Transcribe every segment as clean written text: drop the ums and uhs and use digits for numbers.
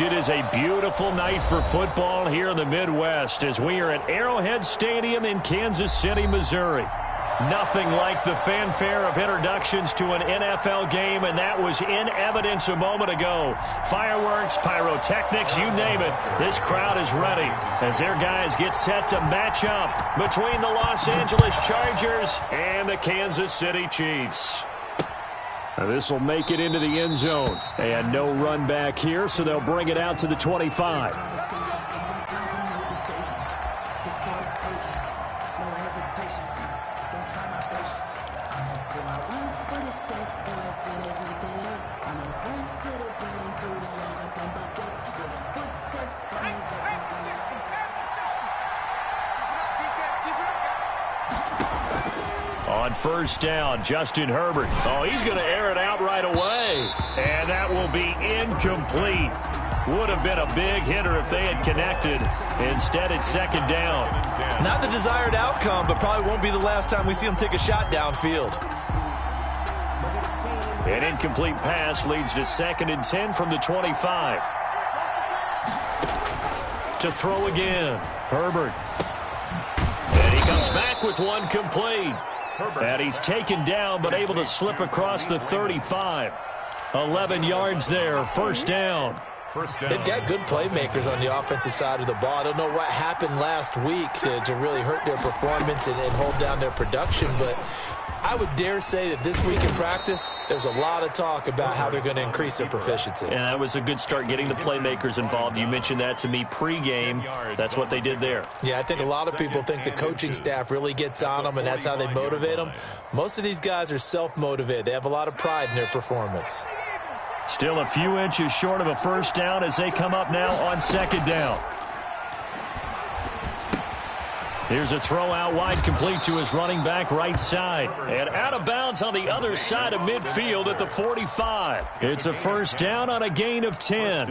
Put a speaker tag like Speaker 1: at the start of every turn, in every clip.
Speaker 1: It is a beautiful night for football here in the Midwest as we are at Arrowhead Stadium in Kansas City, Missouri. Nothing like the fanfare of introductions to an NFL game, and that was in evidence a moment ago. Fireworks, pyrotechnics, you name it. This crowd is ready as their guys get set to match up between the Los Angeles Chargers and the Kansas City Chiefs. This will make it into the end zone. And no run back here, so they'll bring it out to the 25. On first down, Justin Herbert. Oh, he's going to air it out right away. And that will be incomplete. Would have been a big hitter if they had connected. Instead, it's second down.
Speaker 2: Not the desired outcome, but probably won't be the last time we see him take a shot downfield.
Speaker 1: An incomplete pass leads to 2nd and 10 from the 25. To throw again, Herbert. And he comes back with one complete. And he's taken down, but able to slip across the 35. 11 yards there, first down.
Speaker 2: They've got good playmakers on the offensive side of the ball. I don't know what happened last week to really hurt their performance and hold down their production, but I would dare say that this week in practice, there's a lot of talk about how they're going to increase their proficiency.
Speaker 1: And that was a good start, getting the playmakers involved. You mentioned that to me pregame. That's what they did there.
Speaker 2: Yeah, I think a lot of people think the coaching staff really gets on them, and that's how they motivate them. Most of these guys are self-motivated. They have a lot of pride in their performance.
Speaker 1: Still a few inches short of a first down as they come up now on second down. Here's a throw out wide, complete to his running back right side. And out of bounds on the other side of midfield at the 45. It's a first down on a gain of 10.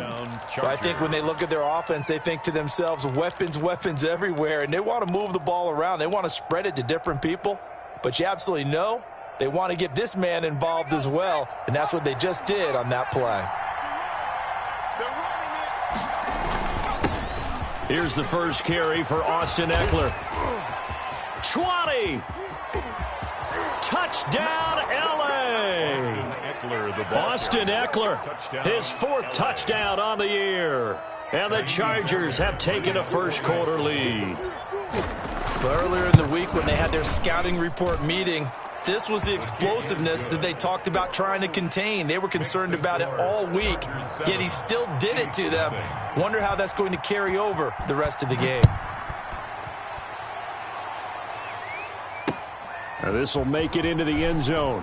Speaker 2: So I think when they look at their offense, they think to themselves, weapons, weapons everywhere. And they want to move the ball around. They want to spread it to different people. But you absolutely know they want to get this man involved as well. And that's what they just did on that play.
Speaker 1: Here's the first carry for Austin Eckler. 20. Touchdown, L.A. Austin Eckler, his 4th touchdown on the year. And the Chargers have taken a first-quarter lead.
Speaker 2: But earlier in the week when they had their scouting report meeting, this was the explosiveness that they talked about trying to contain. They were concerned about it all week, yet he still did it to them. Wonder how that's going to carry over the rest of the game.
Speaker 1: Now this will make it into the end zone.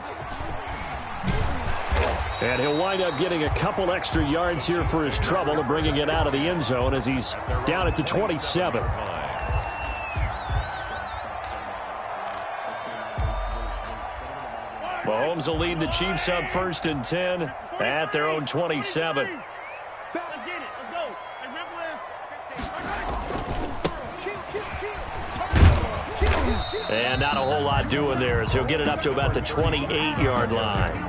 Speaker 1: And he'll wind up getting a couple extra yards here for his trouble and bringing it out of the end zone as he's down at the 27. Mahomes will lead the Chiefs up 1st and 10 at their own 27. And not a whole lot doing there as he'll get it up to about the 28-yard line.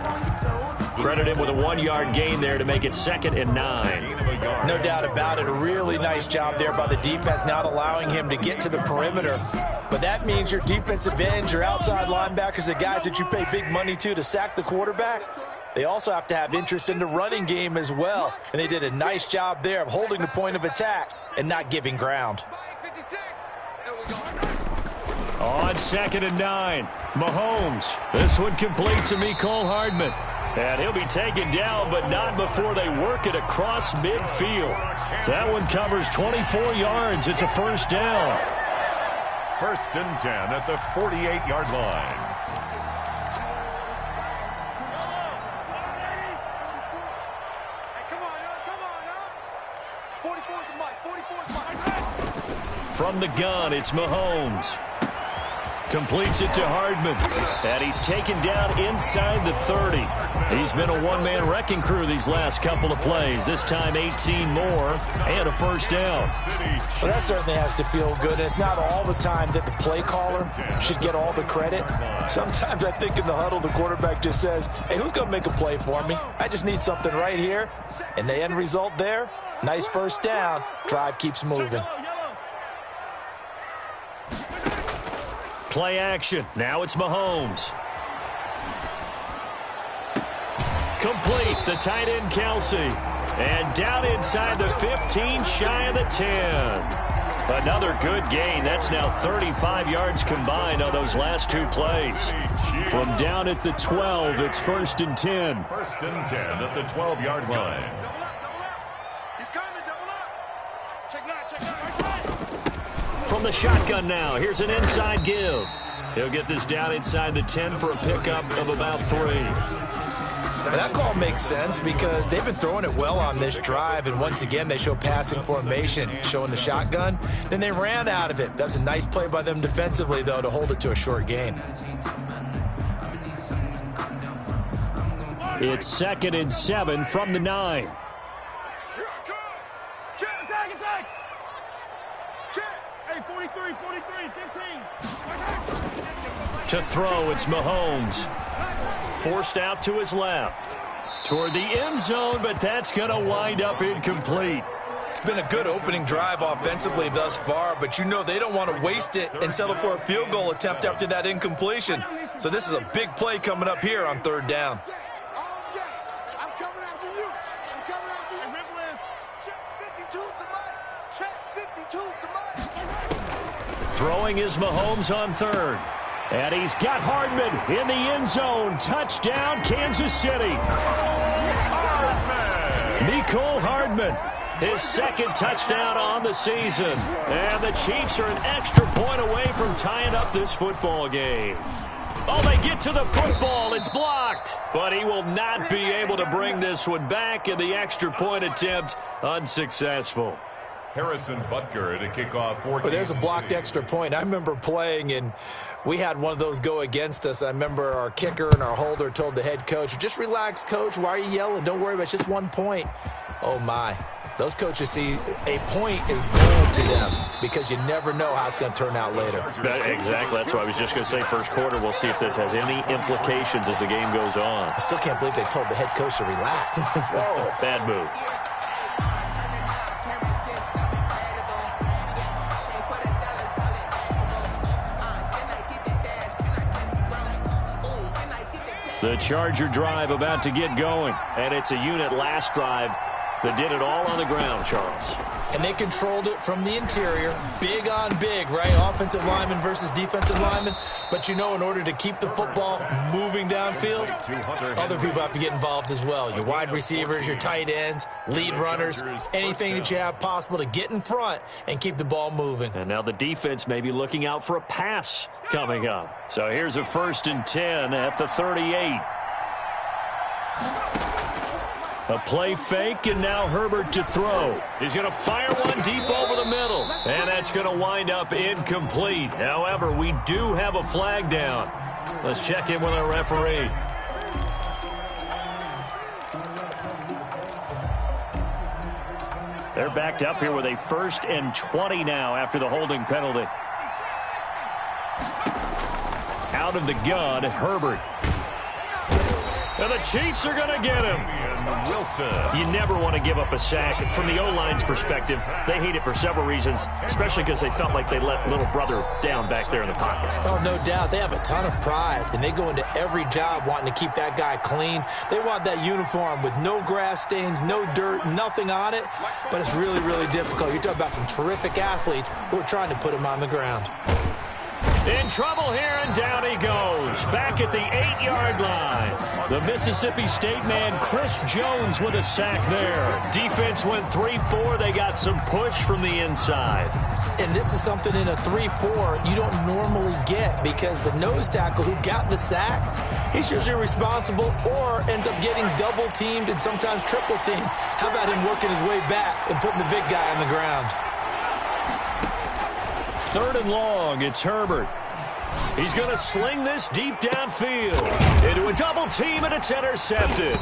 Speaker 1: Credit him with a 1-yard gain there to make it 2nd and 9.
Speaker 2: No doubt about it. A really nice job there by the defense, not allowing him to get to the perimeter. But that means your defensive ends, your outside linebackers, the guys that you pay big money to sack the quarterback, they also have to have interest in the running game as well. And they did a nice job there of holding the point of attack and not giving ground.
Speaker 1: On 2nd and 9, Mahomes. This one complete to Mecole Hardman. And he'll be taken down, but not before they work it across midfield. That one covers 24 yards. It's a first down.
Speaker 3: 1st and 10 at the 48-yard line.
Speaker 1: From the gun, it's Mahomes. Completes it to Hardman. And he's taken down inside the 30. He's been a one-man wrecking crew these last couple of plays. This time 18 more and a first down.
Speaker 2: Well, that certainly has to feel good. It's not all the time that the play caller should get all the credit. Sometimes I think in the huddle the quarterback just says, hey, who's going to make a play for me? I just need something right here. And the end result there, nice first down. Drive keeps moving.
Speaker 1: Play action. Now it's Mahomes. Complete. The tight end, Kelsey. And down inside the 15, shy of the 10. Another good gain. That's now 35 yards combined on those last two plays. From down at the 12, it's 1st and 10.
Speaker 3: 1st and 10 at the 12-yard line.
Speaker 1: From the shotgun now, here's an inside give. He'll get this down inside the 10 for a pickup of about 3.
Speaker 2: That call makes sense because they've been throwing it well on this drive, and once again they show passing formation, showing the shotgun. Then they ran out of it. That's a nice play by them defensively, though, to hold it to a short gain.
Speaker 1: It's 2nd and 7 from the 9. To throw, it's Mahomes. Forced out to his left. Toward the end zone, but that's going to wind up incomplete.
Speaker 2: It's been a good opening drive offensively thus far, but you know they don't want to waste it and settle for a field goal attempt after that incompletion. So this is a big play coming up here on 3rd down.
Speaker 1: Throwing is Mahomes on 3rd. And he's got Hardman in the end zone. Touchdown, Kansas City. Mecole Hardman, his 2nd touchdown on the season. And the Chiefs are an extra point away from tying up this football game. Oh, they get to the football. It's blocked. But he will not be able to bring this one back, and the extra point attempt unsuccessful.
Speaker 3: Harrison Butker to kick off for
Speaker 2: Well, there's a blocked extra point. I remember playing, and we had one of those go against us. I remember our kicker and our holder told the head coach, just relax, coach. Why are you yelling? Don't worry about it. It's just 1 point. Oh, my. Those coaches see a point is gold to them because you never know how it's going to turn out later.
Speaker 1: Exactly. That's what I was just going to say. First quarter, we'll see if this has any implications as the game goes on.
Speaker 2: I still can't believe they told the head coach to relax.
Speaker 1: Whoa. Bad move. The Charger drive about to get going, and it's a unit last drive that did it all on the ground, Charles.
Speaker 2: And they controlled it from the interior, big on big, right? Offensive lineman versus defensive lineman. But you know, in order to keep the football moving downfield, other people have to get involved as well. Your wide receivers, your tight ends, lead runners, anything that you have possible to get in front and keep the ball moving.
Speaker 1: And now the defense may be looking out for a pass coming up. So here's a 1st and 10 at the 38. A play fake, and now Herbert to throw. He's going to fire one deep over the middle, and that's going to wind up incomplete. However, we do have a flag down. Let's check in with our referee. They're backed up here with a 1st and 20 now after the holding penalty. Out of the gun, Herbert. And the Chiefs are going to get him.
Speaker 3: Wilson.
Speaker 1: You never want to give up a sack. From the O-line's perspective, they hate it for several reasons, especially because they felt like they let little brother down back there in the pocket.
Speaker 2: Oh, no doubt. They have a ton of pride, and they go into every job wanting to keep that guy clean. They want that uniform with no grass stains, no dirt, nothing on it, but it's really, really difficult. You're talking about some terrific athletes who are trying to put him on the ground.
Speaker 1: In trouble here, and down he goes. Back at the 8-yard line. The Mississippi State man, Chris Jones, with a sack there. Defense went 3-4. They got some push from the inside.
Speaker 2: And this is something in a 3-4 you don't normally get because the nose tackle who got the sack, he's usually responsible or ends up getting double-teamed and sometimes triple-teamed. How about him working his way back and putting the big guy on the ground?
Speaker 1: 3rd and long, it's Herbert. He's going to sling this deep downfield into a double team, and it's intercepted.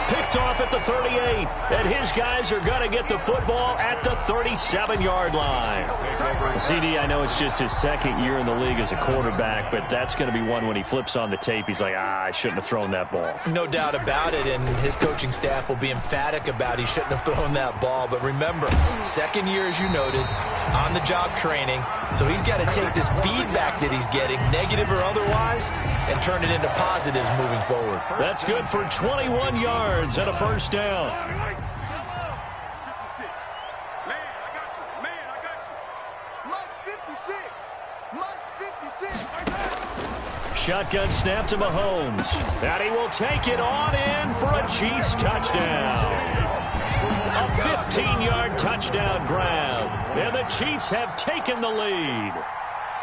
Speaker 1: Picked off at the 38, and his guys are going to get the football at the 37-yard line. CD, I know it's just his second year in the league as a quarterback, but that's going to be one when he flips on the tape. He's like, I shouldn't have thrown that ball.
Speaker 2: No doubt about it, and his coaching staff will be emphatic about he shouldn't have thrown that ball. But remember, second year, as you noted, on-the-job training, so he's got to take this feedback that he's getting, negative or otherwise, and turn it into positives moving forward.
Speaker 1: That's good for 21 yards and a first down. Shotgun snap to Mahomes, and he will take it on in for a Chiefs touchdown. A 15-yard touchdown grab, and the Chiefs have taken the lead.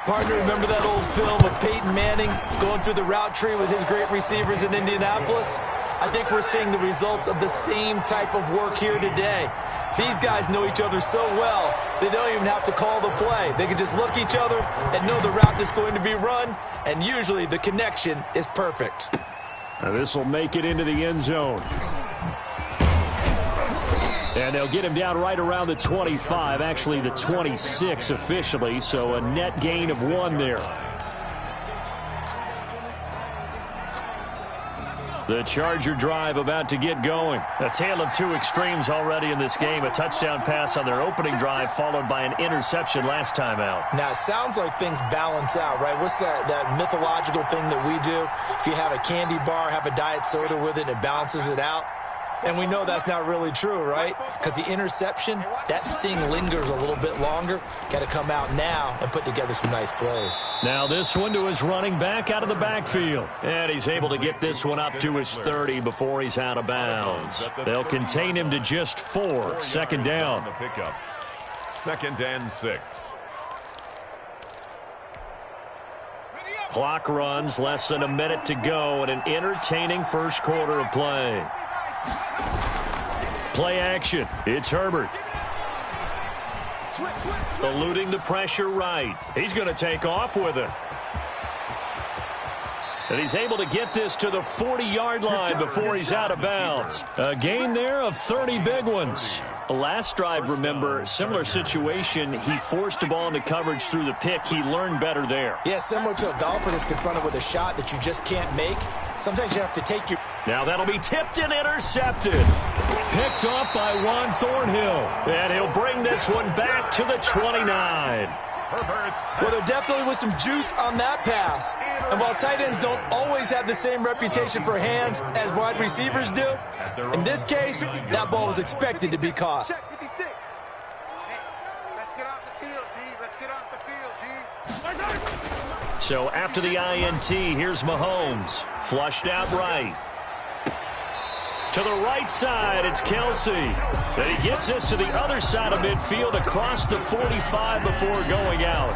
Speaker 2: Partner, remember that old film of Peyton Manning going through the route tree with his great receivers in Indianapolis? I think we're seeing the results of the same type of work here today. These guys know each other so well, they don't even have to call the play. They can just look each other and know the route that's going to be run, and usually the connection is perfect.
Speaker 1: Now this will make it into the end zone. And they'll get him down right around the 25, actually the 26 officially, so a net gain of 1 there. The Charger drive about to get going. A tale of two extremes already in this game. A touchdown pass on their opening drive, followed by an interception last time out.
Speaker 2: Now, it sounds like things balance out, right? What's that mythological thing that we do? If you have a candy bar, have a diet soda with it, it balances it out. And we know that's not really true, right? Because the interception, that sting lingers a little bit longer. Got to come out now and put together some nice plays.
Speaker 1: Now this one to his running back out of the backfield. And he's able to get this one up to his 30 before he's out of bounds. They'll contain him to just 4. Second down.
Speaker 3: Second and 6.
Speaker 1: Clock runs, less than a minute to go, and an entertaining first quarter of play. Play action. It's Herbert. Eluding the pressure right. He's going to take off with it. And he's able to get this to the 40-yard line before he's out of bounds. A gain there of 30 big ones. Last drive, remember, similar situation. He forced the ball into coverage through the pick. He learned better there.
Speaker 2: Yeah, similar to a golfer that's confronted with a shot that you just can't make. Sometimes you have to take your...
Speaker 1: Now that'll be tipped and intercepted. Picked off by Juan Thornhill. And he'll bring this one back to the 29.
Speaker 2: Well, there definitely was some juice on that pass. And while tight ends don't always have the same reputation for hands as wide receivers do, in this case, that ball was expected to be caught.
Speaker 1: So after the INT, here's Mahomes. Flushed out right. To the right side, it's Kelsey. And he gets this to the other side of midfield across the 45 before going out.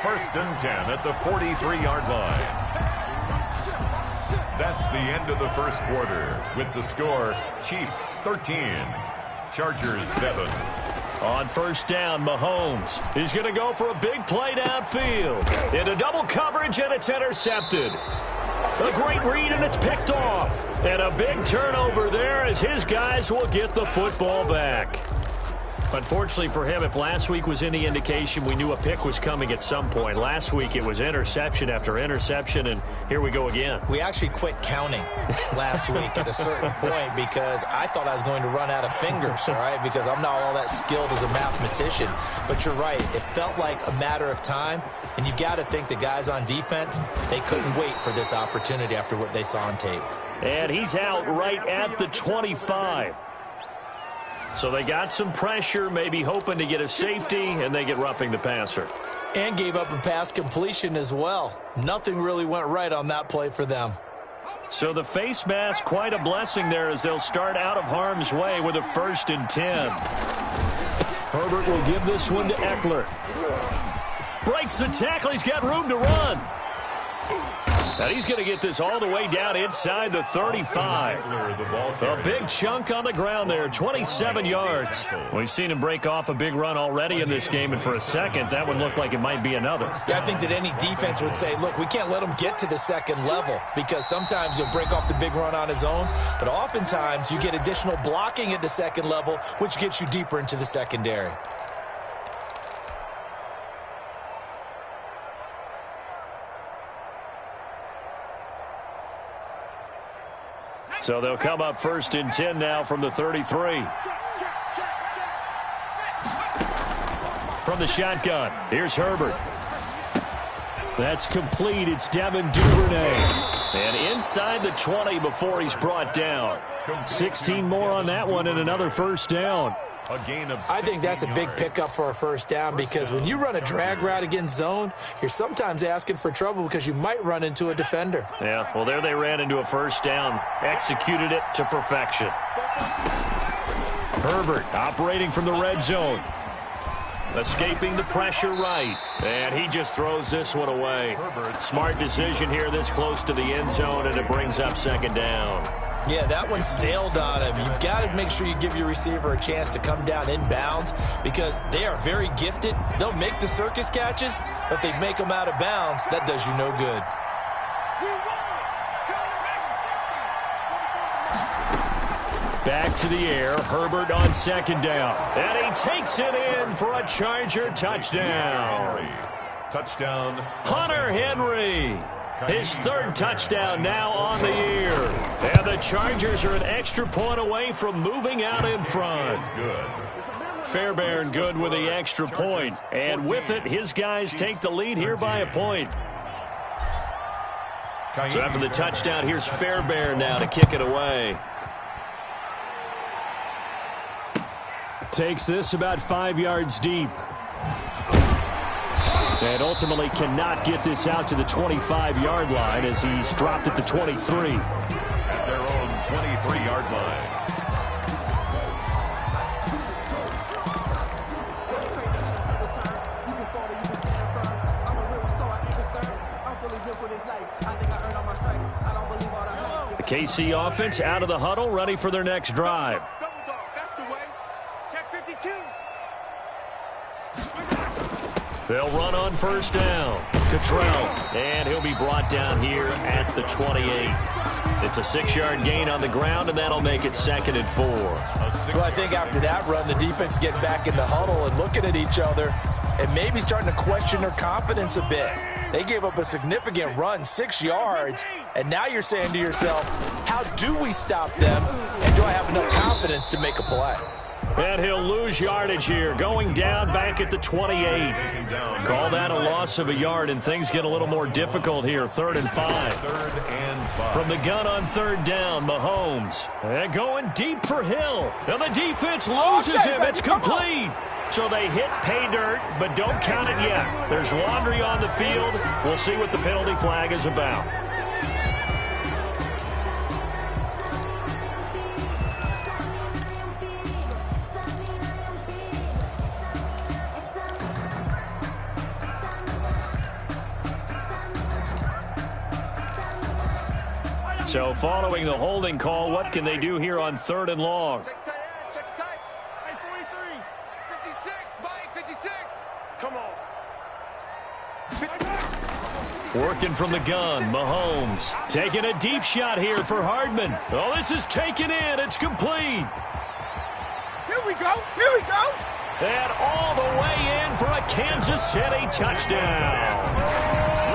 Speaker 3: First and 10 at the 43-yard line. That's the end of the first quarter with the score Chiefs 13, Chargers 7.
Speaker 1: On first down, Mahomes. He's going to go for a big play downfield. Into double coverage, and it's intercepted. A great read, and it's picked off. And a big turnover there as his guys will get the football back. Unfortunately for him, if last week was any indication, we knew a pick was coming at some point. Last week it was interception after interception, and here we go again.
Speaker 2: We actually quit counting last week at a certain point because I thought I was going to run out of fingers, all right, because I'm not all that skilled as a mathematician. But you're right. It felt like a matter of time, and you got to think the guys on defense, they couldn't wait for this opportunity after what they saw on tape.
Speaker 1: And he's out right at the 25. So they got some pressure, maybe hoping to get a safety, and they get roughing the passer.
Speaker 2: And gave up a pass completion as well. Nothing really went right on that play for them.
Speaker 1: So the face mask, quite a blessing there as they'll start out of harm's way with a 1st and 10. Herbert will give this one to Eckler. Breaks the tackle. He's got room to run. And he's going to get this all the way down inside the 35. A big chunk on the ground there, 27 yards. We've seen him break off a big run already in this game, and for a second, that would look like it might be another.
Speaker 2: Yeah, I think that any defense would say, look, we can't let him get to the second level, because sometimes he'll break off the big run on his own, but oftentimes you get additional blocking at the second level, which gets you deeper into the secondary.
Speaker 1: So they'll come up 1st and 10 now from the 33. From the shotgun, here's Herbert. That's complete. It's Devin Duvernay. And inside the 20 before he's brought down. 16 more on that one and another first down.
Speaker 2: I think that's a big pickup for a first down, because when you run a drag route against zone, you're sometimes asking for trouble because you might run into a defender.
Speaker 1: Yeah, well, there they ran into a first down. Executed it to perfection. Herbert operating from the red zone. Escaping the pressure right. And he just throws this one away. Smart decision here this close to the end zone, and it brings up second down.
Speaker 2: Yeah, that one sailed on him. You've got to make sure you give your receiver a chance to come down inbounds, because they are very gifted. They'll make the circus catches, but they make them out of bounds. That does you no good.
Speaker 1: Back to the air. Herbert on second down. And he takes it in for a Charger touchdown.
Speaker 3: Touchdown.
Speaker 1: Hunter Henry. His third touchdown now on the year. And the Chargers are an extra point away from moving out in front. Fairbairn good with the extra point. And with it, his guys take the lead here by a point. So after the touchdown, here's Fairbairn now to kick it away. Takes this about 5 yards deep. And ultimately cannot get this out to the 25-yard line as he's dropped at the 23.
Speaker 3: At their own 23-yard line.
Speaker 1: The KC offense out of the huddle, ready for their next drive. They'll run on first down. Cottrell, and he'll be brought down here at the 28. It's a 6-yard gain on the ground, and that'll make it 2nd and 4.
Speaker 2: Well, I think after that run, the defense gets back in the huddle and looking at each other and maybe starting to question their confidence a bit. They gave up a significant run, 6 yards, and now you're saying to yourself, how do we stop them, and do I have enough confidence to make a play?
Speaker 1: And he'll lose yardage here, going down back at the 28. Call that a loss of a yard, and things get a little more difficult here. 3rd and 5. From the gun on 3rd down, Mahomes. And going deep for Hill. And the defense loses him. It's complete. So they hit pay dirt, but don't count it yet. There's laundry on the field. We'll see what the penalty flag is about. So following the holding call, what can they do here on 3rd and long?
Speaker 4: Check tight end, check tight. Hey, 43, 56, Mike, 56. Come on.
Speaker 1: Working from the gun, Mahomes. Taking a deep shot here for Hardman. Oh, this is taken in. It's complete.
Speaker 4: Here we go. Here we go.
Speaker 1: And all the way in for a Kansas City touchdown.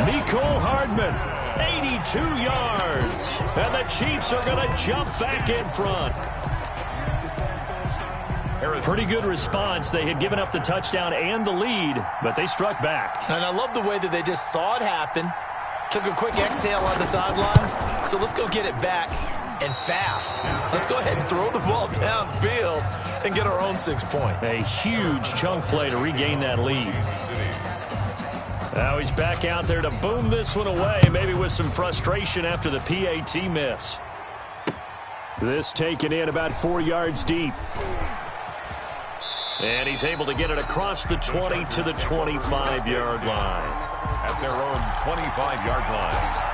Speaker 1: Mecole Hardman, 82 yards. And the Chiefs are going to jump back in front. Pretty good response. They had given up the touchdown and the lead, but they struck back.
Speaker 2: And I love the way that they just saw it happen, took a quick exhale on the sidelines. So let's go get it back, and fast. Let's go ahead and throw the ball downfield and get our own 6 points.
Speaker 1: A huge chunk play to regain that lead. Now he's back out there to boom this one away, maybe with some frustration after the PAT miss. This taken in about 4 yards deep. And he's able to get it across the 20 to the 25-yard line.
Speaker 3: At their own 25-yard line.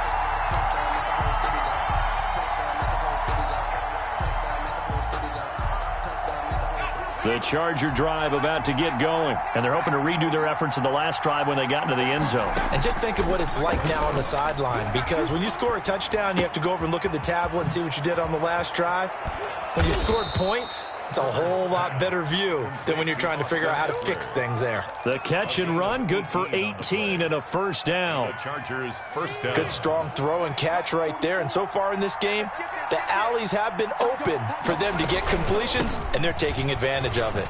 Speaker 1: The Charger drive about to get going, and they're hoping to redo their efforts in the last drive when they got into the end zone.
Speaker 2: And just think of what it's like now on the sideline, because when you score a touchdown, you have to go over and look at the tablet and see what you did on the last drive. When you scored points, it's a whole lot better view than when you're trying to figure out how to fix things there.
Speaker 1: The catch and run, good for 18 and a first down.
Speaker 3: The Chargers first down.
Speaker 2: Good strong throw and catch right there. And so far in this game, the alleys have been open for them to get completions, and they're taking advantage of it.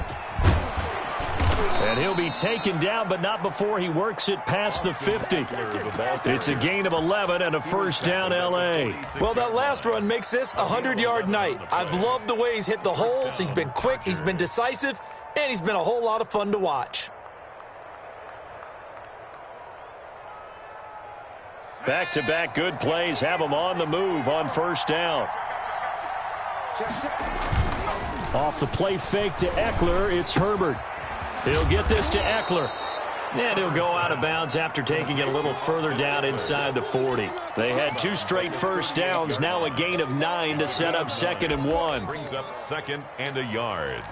Speaker 1: And he'll be taken down, but not before he works it past the 50. It's a gain of 11 and a first down, L.A.
Speaker 2: Well, that last run makes this a 100-yard night. I've loved the way he's hit the holes. He's been quick, he's been decisive, and he's been a whole lot of fun to watch.
Speaker 1: Back-to-back good plays have him on the move on first down. Off the play fake to Eckler, it's Herbert. He'll get this to Eckler. And he'll go out of bounds after taking it a little further down inside the 40. They had 2 straight first downs, now a gain of 9 to set up 2nd and 1.
Speaker 3: Brings up 2nd and a yard.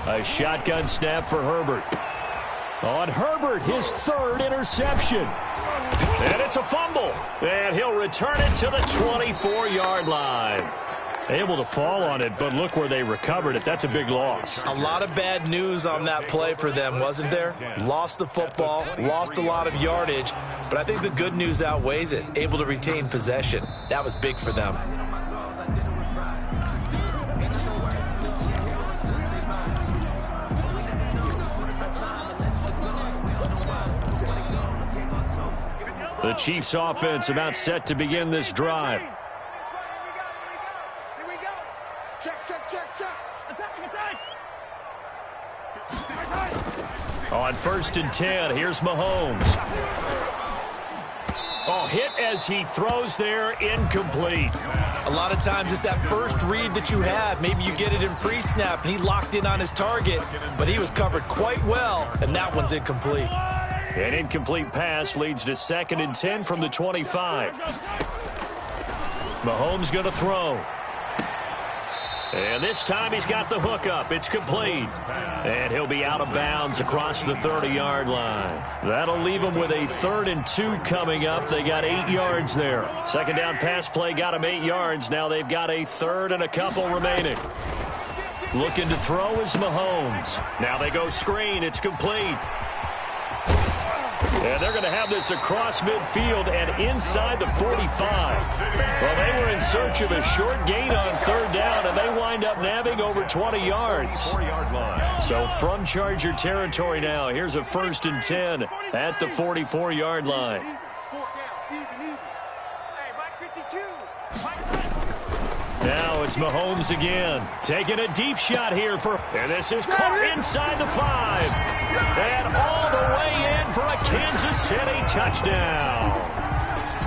Speaker 1: A shotgun snap for Herbert. On Herbert, his 3rd interception. And it's a fumble. And he'll return it to the 24-yard line. Able to fall on it, but look where they recovered it. That's a big loss.
Speaker 2: A lot of bad news on that play for them, wasn't there? Lost the football, lost a lot of yardage, but I think the good news outweighs it. Able to retain possession. That was big for them.
Speaker 1: The Chiefs offense about set to begin this drive.
Speaker 4: Here we go. Check. Attack.
Speaker 1: On 1st and 10, here's Mahomes. Oh, hit as he throws there, incomplete.
Speaker 2: A lot of times it's that first read that you have. Maybe you get it in pre-snap, and he locked in on his target, but he was covered quite well, and that one's incomplete.
Speaker 1: An incomplete pass leads to 2nd and 10 from the 25. Mahomes going to throw. And this time he's got the hook up. It's complete. And he'll be out of bounds across the 30-yard line. That'll leave him with a 3rd and 2 coming up. They got 8 yards there. 2nd down pass play got him 8 yards. Now they've got a 3rd and a couple remaining. Looking to throw is Mahomes. Now they go screen. It's complete. And they're going to have this across midfield and inside the 45. Well, they were in search of a short gain on 3rd down, and they wind up nabbing over 20 yards.
Speaker 3: 4-yard line.
Speaker 1: So from Charger territory now, here's a 1st and 10 at the 44-yard line. Now it's Mahomes again, taking a deep shot here and this is caught inside the 5. And all the way in for a Kansas City touchdown.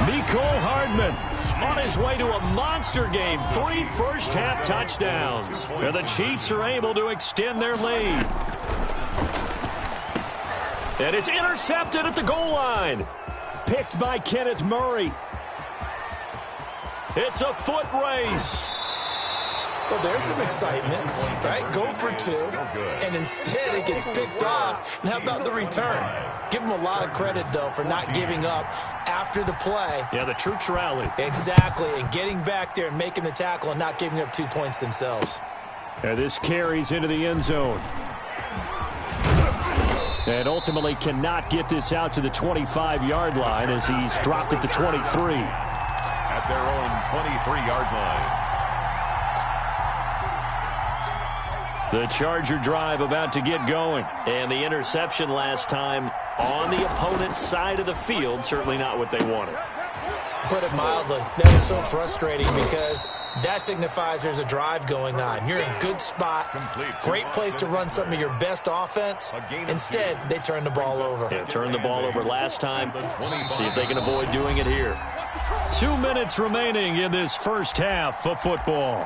Speaker 1: Mecole Hardman on his way to a monster game, 3 first-half touchdowns. And the Chiefs are able to extend their lead. And it's intercepted at the goal line. Picked by Kenneth Murray. It's a foot race.
Speaker 2: Well, there's some excitement, right? Go for 2, and instead it gets picked off. And how about the return? Give them a lot of credit, though, for not giving up after the play.
Speaker 1: Yeah, the troops rallied.
Speaker 2: Exactly, and getting back there and making the tackle and not giving up 2 points themselves.
Speaker 1: And this carries into the end zone. And ultimately cannot get this out to the 25-yard line as he's dropped at the 23.
Speaker 3: At their own 23-yard line.
Speaker 1: The Charger drive about to get going. And the interception last time on the opponent's side of the field, certainly not what they wanted.
Speaker 2: Put it mildly, that is so frustrating because that signifies there's a drive going on. You're in a good spot, great place to run some of your best offense. Instead, they turn the ball over.
Speaker 1: Yeah, turned the ball over last time. See if they can avoid doing it here. 2 minutes remaining in this first half of football.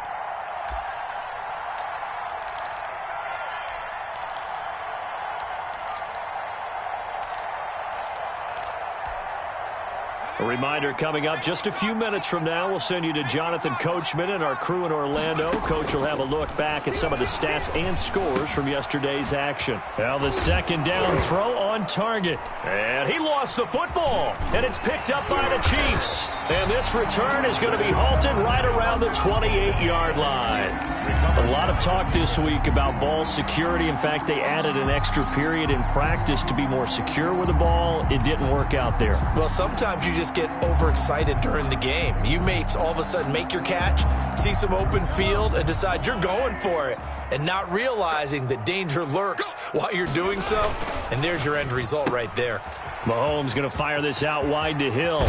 Speaker 1: A reminder coming up just a few minutes from now, we'll send you to Jonathan Coachman and our crew in Orlando. Coach will have a look back at some of the stats and scores from yesterday's action. Now the second down throw on target. And he lost the football. And it's picked up by the Chiefs. And this return is going to be halted right around the 28-yard line. A lot of talk this week about ball security. In fact, they added an extra period in practice to be more secure with the ball. It didn't work out there.
Speaker 2: Well, sometimes you just get overexcited during the game. You may all of a sudden make your catch, see some open field, and decide you're going for it, and not realizing that danger lurks while you're doing so. And there's your end result right there.
Speaker 1: Mahomes going to fire this out wide to Hill.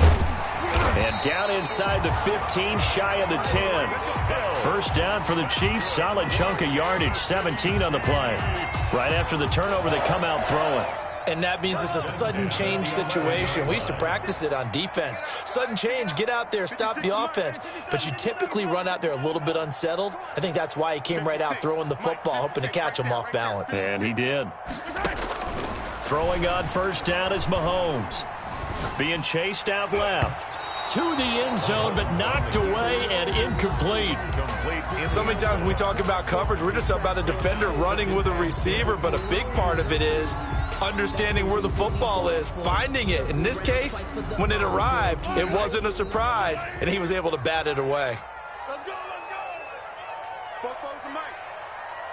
Speaker 1: And down inside the 15, shy of the 10. First down for the Chiefs. Solid chunk of yardage, 17 on the play. Right after the turnover, they come out throwing.
Speaker 2: And that means it's a sudden change situation. We used to practice it on defense. Sudden change, get out there, stop the offense. But you typically run out there a little bit unsettled. I think that's why he came right out throwing the football, hoping to catch him off balance.
Speaker 1: And he did. Throwing on first down is Mahomes. Being chased out left. To the end zone, but knocked away and incomplete.
Speaker 2: So many times when we talk about coverage, we're just about a defender running with a receiver, but a big part of it is understanding where the football is, finding it. In this case, when it arrived, it wasn't a surprise, and he was able to bat it away.
Speaker 4: Let's go, let's go. Four for Mike.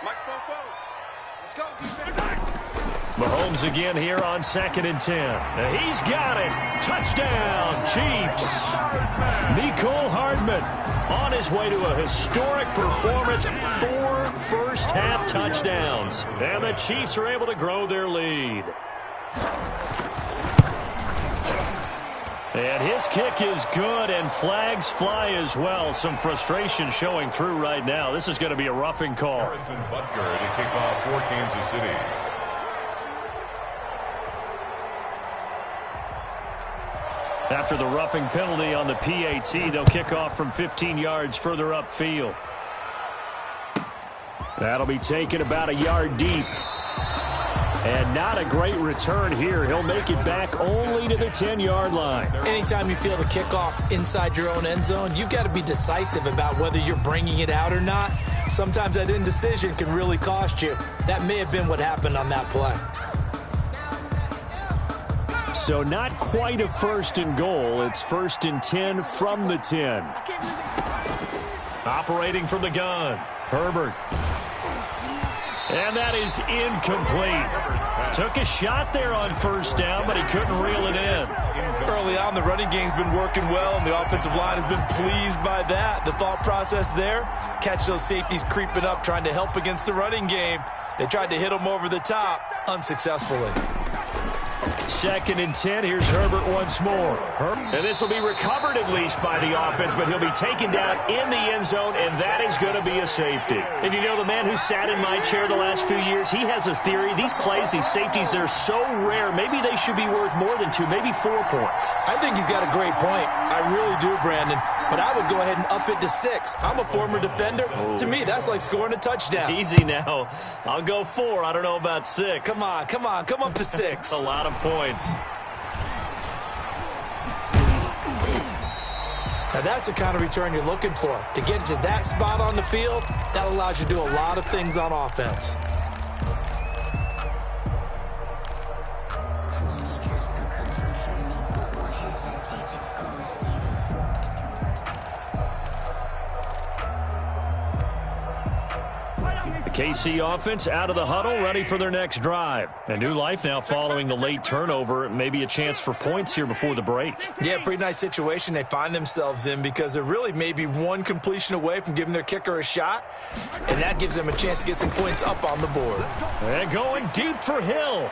Speaker 4: Mike's 4-4. Let's go, defense.
Speaker 1: Mahomes again here on 2nd and 10. He's got it. Touchdown, Chiefs. Mecole Hardman on his way to a historic performance. 4 first-half touchdowns. And the Chiefs are able to grow their lead. And his kick is good, and flags fly as well. Some frustration showing through right now. This is going to be a roughing call.
Speaker 3: Harrison Butker to kick off for Kansas City.
Speaker 1: After the roughing penalty on the PAT, they'll kick off from 15 yards further upfield. That'll be taken about a yard deep. And not a great return here. He'll make it back only to the 10-yard line.
Speaker 2: Anytime you feel the kickoff inside your own end zone, you've got to be decisive about whether you're bringing it out or not. Sometimes that indecision can really cost you. That may have been what happened on that play.
Speaker 1: So not quite a 1st and goal. It's 1st and 10 from the 10. Operating from the gun, Herbert. And that is incomplete. Took a shot there on first down, but he couldn't reel it in.
Speaker 2: Early on, the running game's been working well, and the offensive line has been pleased by that. The thought process there, catch those safeties creeping up, trying to help against the running game. They tried to hit them over the top, unsuccessfully.
Speaker 1: 2nd and 10. Here's Herbert once more. And this will be recovered at least by the offense, but he'll be taken down in the end zone, and that is going to be a safety. And you know, the man who sat in my chair the last few years, he has a theory. These plays, these safeties, they're so rare. Maybe they should be worth more than 2, maybe 4 points.
Speaker 2: I think he's got a great point. I really do, Brandon. But I would go ahead and up it to 6. I'm a former defender. Oh. To me, that's like scoring a touchdown.
Speaker 1: Easy now. I'll go 4. I don't know about 6.
Speaker 2: Come on. Come up to 6.
Speaker 1: A lot of points.
Speaker 2: Now that's the kind of return you're looking for. To get to that spot on the field, that allows you to do a lot of things on offense.
Speaker 1: KC offense out of the huddle, ready for their next drive. A new life now following the late turnover. Maybe a chance for points here before the break.
Speaker 2: Yeah, pretty nice situation they find themselves in, because they're really maybe one completion away from giving their kicker a shot, and that gives them a chance to get some points up on the board.
Speaker 1: And going deep for Hill.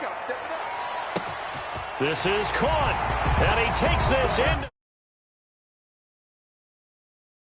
Speaker 1: This is caught, and he takes this in.